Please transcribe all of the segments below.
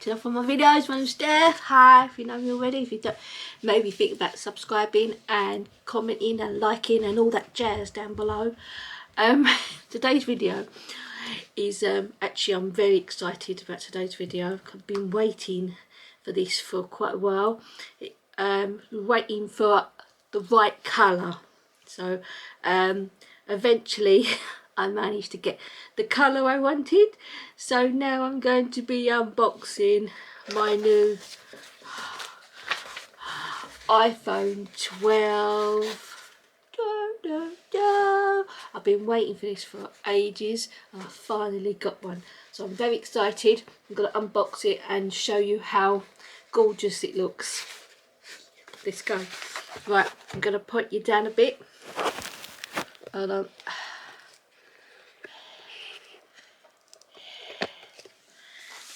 watching off on my videos. My name's Steph. Hi, if you know me already. If you don't, maybe think about subscribing and commenting and liking and all that jazz down below. Today's video is actually, I'm very excited about today's video. I've been waiting for this for quite a while. Waiting for the right colour. So eventually I managed to get the colour I wanted. So now I'm going to be unboxing my new iPhone 12. I've been waiting for this for ages and I finally got one. So I'm very excited. I'm going to unbox it and show you how gorgeous it looks. Let's go. Right, I'm going to put you down a bit. Hold on.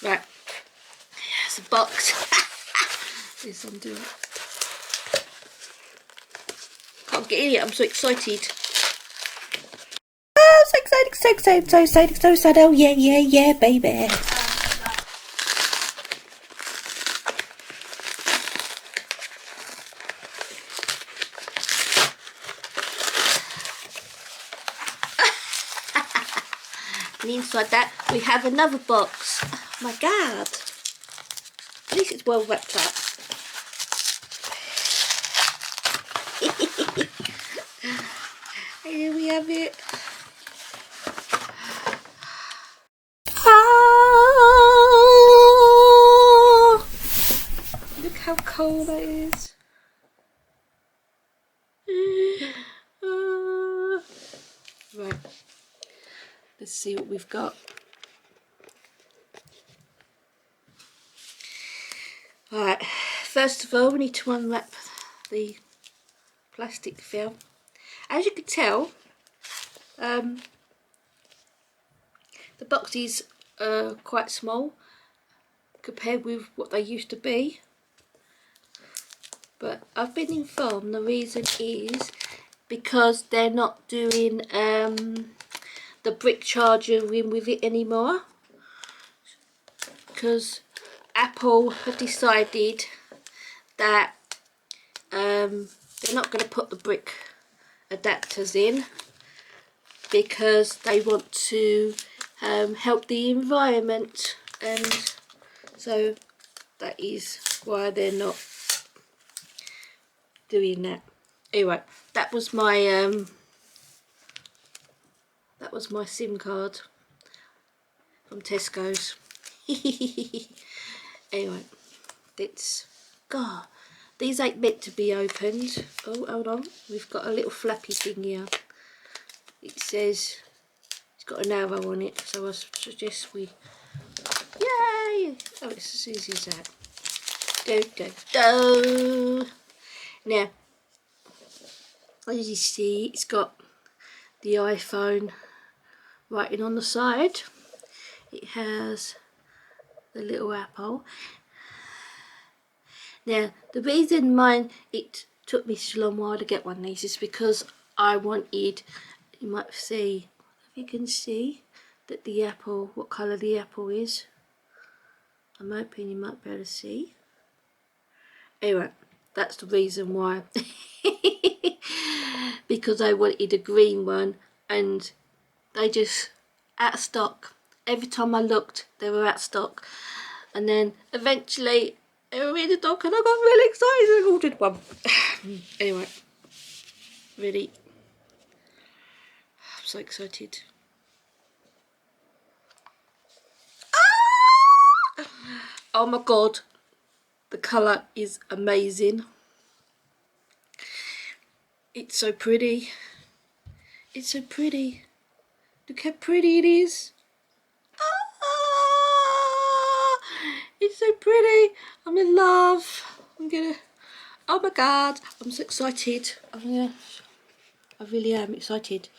Right, here's a box. Yes, I'm doing it. Can't get in it, I'm so excited. Oh, so excited, so excited, so excited, so excited. Oh, yeah, yeah, yeah, baby. And inside that we have another box. Oh my god. At least it's well wrapped up. Here we have it. Oh, look how cool that is. Right. Let's see what we've got. Alright, first of all we need to unwrap the plastic film. As you can tell, the boxes are quite small compared with what they used to be. But I've been informed the reason is because they're not doing the brick charger in with it anymore, because Apple have decided that they're not going to put the brick adapters in because they want to help the environment, and so that is why they're not doing that. Anyway, that was my SIM card from Tesco's. Anyway, it's God. These ain't meant to be opened. Oh, hold on. We've got a little flappy thing here. It says it's got an arrow on it, so I suggest we. Yay! Oh, it's as easy as that. Do. Now, as you see, it's got the iPhone writing on the side. It has the little apple. Now, the reason it took me so long while to get one of these is because I wanted, you might see, if you can see, that the apple, what colour the apple is. I'm hoping you might be able to see. Anyway, that's the reason why. Because I wanted a green one and they just out of stock. Every time I looked, they were out of stock. And then eventually they were in stock and I got really excited and ordered one. Anyway, really, I'm so excited. Ah! Oh my god, the colour is amazing. It's so pretty. It's so pretty. Look how pretty it is. It's so pretty. I'm in love. Oh my god, I'm so excited. I really am excited.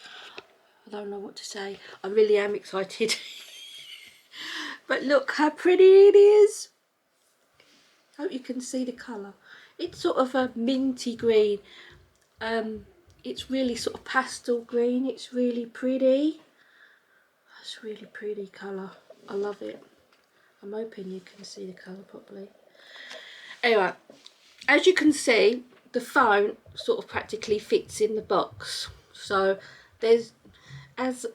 I don't know what to say. I really am excited. But look how pretty it is. Hope you can see the colour. It's sort of a minty green. It's really sort of pastel green. It's really pretty. It's really pretty colour. I love it. I'm hoping you can see the colour properly. Anyway, as you can see, the phone sort of practically fits in the box. So there's, as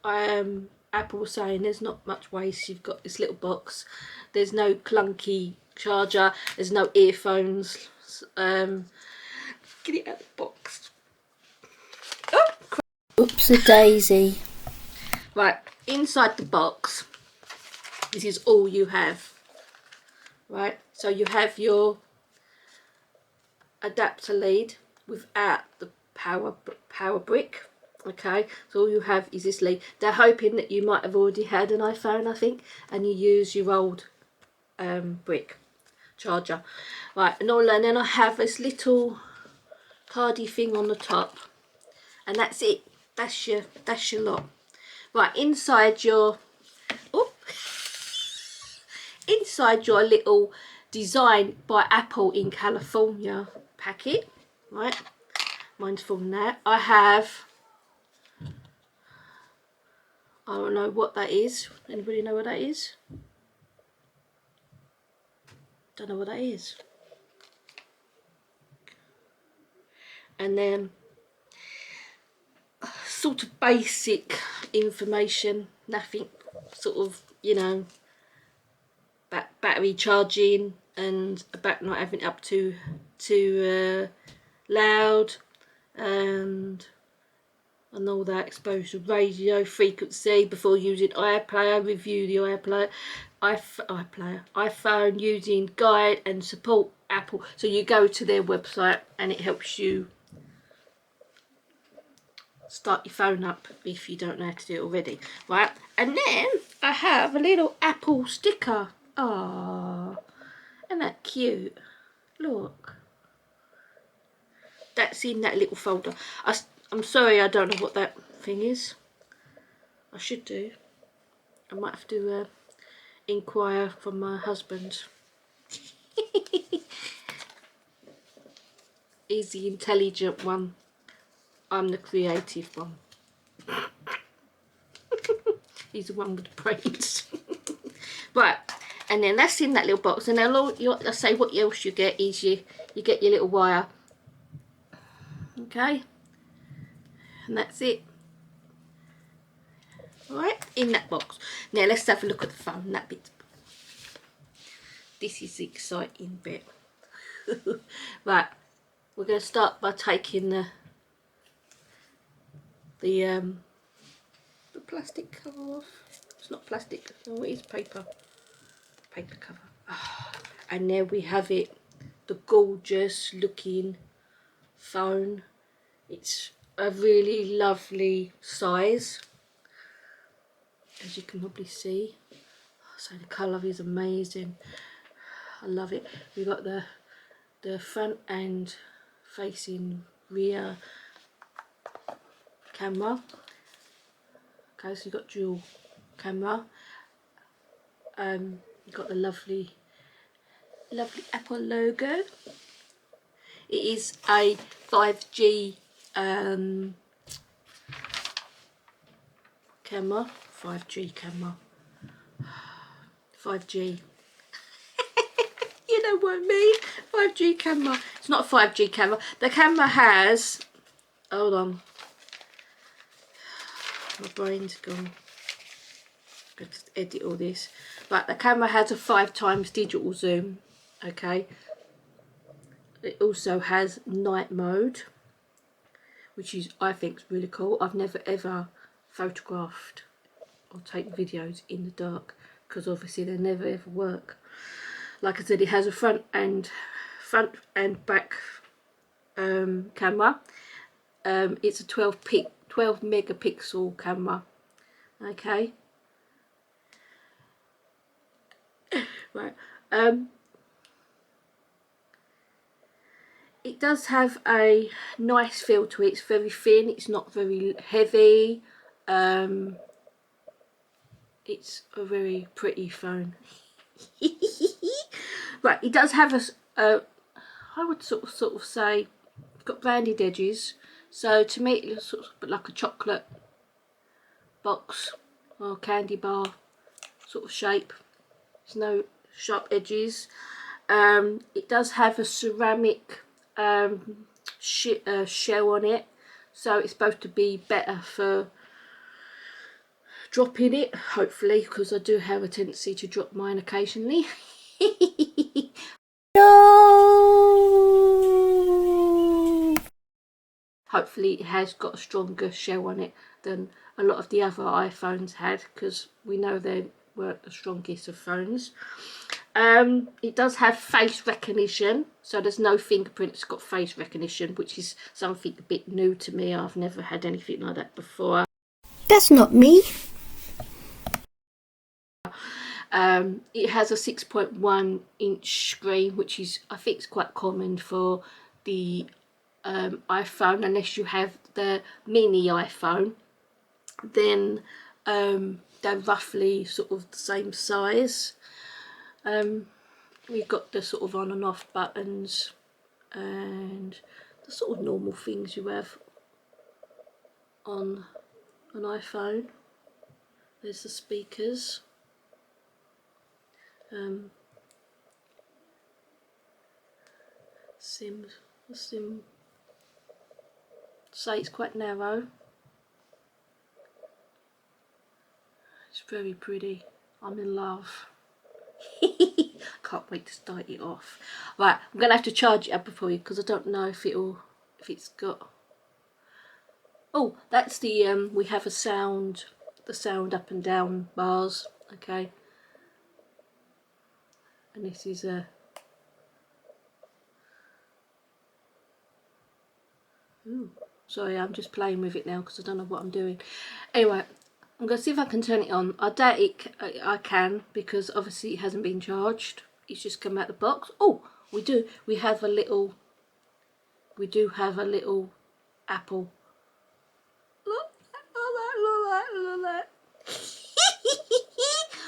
Apple was saying, there's not much waste. You've got this little box. There's no clunky charger. There's no earphones. Get it out of the box. Oh, oops a daisy. Right, inside the box, this is all you have. Right, so you have your adapter lead without the power brick. Okay, so all you have is this lead. They're hoping that you might have already had an iPhone, I think, and you use your old brick charger. Right, and then I have this little cardy thing on the top, and that's it. That's your lot. Right, inside your little Design by Apple in California packet. Right, mine's from that. I don't know what that is. Anybody know what that is? Don't know what that is. And then sort of basic information, nothing sort of, you know, battery charging and about not having it up too loud, and all that. Exposure radio frequency before using iPlayer. Review the iPhone using guide and support Apple. So you go to their website and it helps you start your phone up if you don't know how to do it already. Right, and then I have a little Apple sticker. Ah, isn't that cute? Look, that's in that little folder. I'm sorry, I don't know what that thing is. I should do. I might have to inquire from my husband. He's the intelligent one. I'm the creative one. He's the one with the brains. Right, and then that's in that little box. And then I say what else you get is you get your little wire. Okay, and that's it. Right, in that box. Now let's have a look at the phone. That bit. This is the exciting bit. Right, we're going to start by taking the plastic cover off. It's not plastic. Oh, it is paper cover. Oh, and there we have it, the gorgeous looking phone. It's a really lovely size, as you can probably see. So the colour is amazing. I love it. We've got the front and facing rear camera. Okay, so you've got dual camera. You've got the lovely Apple logo. It is a 5G camera. 5G camera. 5G. You know what I mean? 5G camera. It's not a 5G camera. The camera has... Hold on. My brain's gone. I've got to edit all this. But the camera has a 5x digital zoom. Okay. It also has night mode, which is, I think, really cool. I've never ever photographed or take videos in the dark, because obviously they never ever work. Like I said, it has a front and back camera. It's a 12 megapixel camera. Okay. Right. It does have a nice feel to it. It's very thin. It's not very heavy. It's a very pretty phone. Right, it does have a I would sort of say, it's got rounded edges. So to me, it looks sort of like a chocolate box or candy bar sort of shape. There's no sharp edges. It does have a ceramic shell on it, so it's supposed to be better for dropping it, hopefully, because I do have a tendency to drop mine occasionally. No! Hopefully it has got a stronger shell on it than a lot of the other iPhones had, because we know they weren't the strongest of phones. It does have face recognition, so there's no fingerprint, it's got face recognition, which is something a bit new to me. I've never had anything like that before. That's not me. It has a 6.1 inch screen, which is, I think, is quite common for the iPhone, unless you have the mini iPhone. Then they're roughly sort of the same size. We've got the sort of on and off buttons and the sort of normal things you have on an iPhone. There's the speakers. Sim, say it's quite narrow. It's very pretty. I'm in love. Can't wait to start it off. Right, I'm gonna have to charge it up before you, because I don't know if it's got. Oh, that's the we have the sound up and down bars. Okay, and this is a. Ooh, sorry, I'm just playing with it now because I don't know what I'm doing. Anyway, I'm going to see if I can turn it on. I doubt I can, because obviously it hasn't been charged. It's just come out the box. Oh, we do have a little apple. Look at that.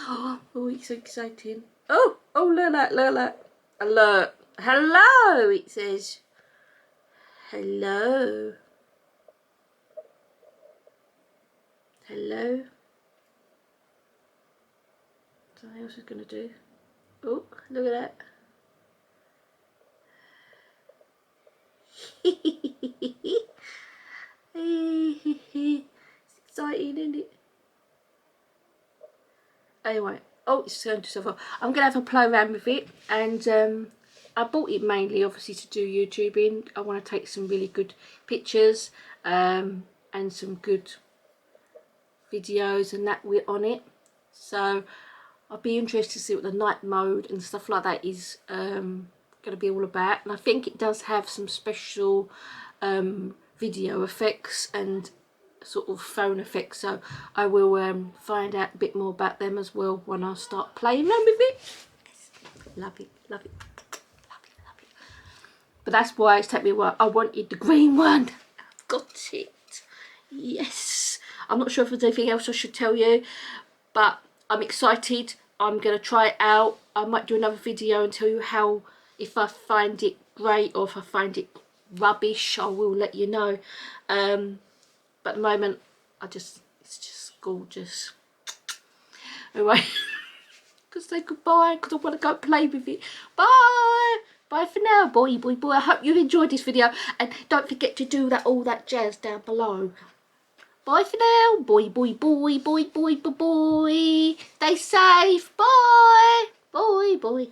Oh, it's so exciting. Oh, look at that. Alert. Hello, it says. Hello. Hello. Something else is going to do. Oh, look at that. It's exciting, isn't it? Anyway, oh, it's going to so I'm going to have a play around with it, and I bought it mainly, obviously, to do YouTubing. I want to take some really good pictures and some good videos and that on it. So I'll be interested to see what the night mode and stuff like that is going to be all about. And I think it does have some special video effects and sort of phone effects, so I will find out a bit more about them as well when I start playing around with it. Love it. But that's why it's taken me a while. I wanted the green one. I've got it. Yes. I'm not sure if there's anything else I should tell you, but I'm excited. I'm going to try it out. I might do another video and tell you how, if I find it great or if I find it rubbish, I will let you know. But at the moment, it's just gorgeous. Anyway, gotta say goodbye because I want to go play with it. Bye. Bye for now, boy. I hope you enjoyed this video, and don't forget to do all that jazz down below. Bye for now. Boy. Stay safe. Bye. Bye.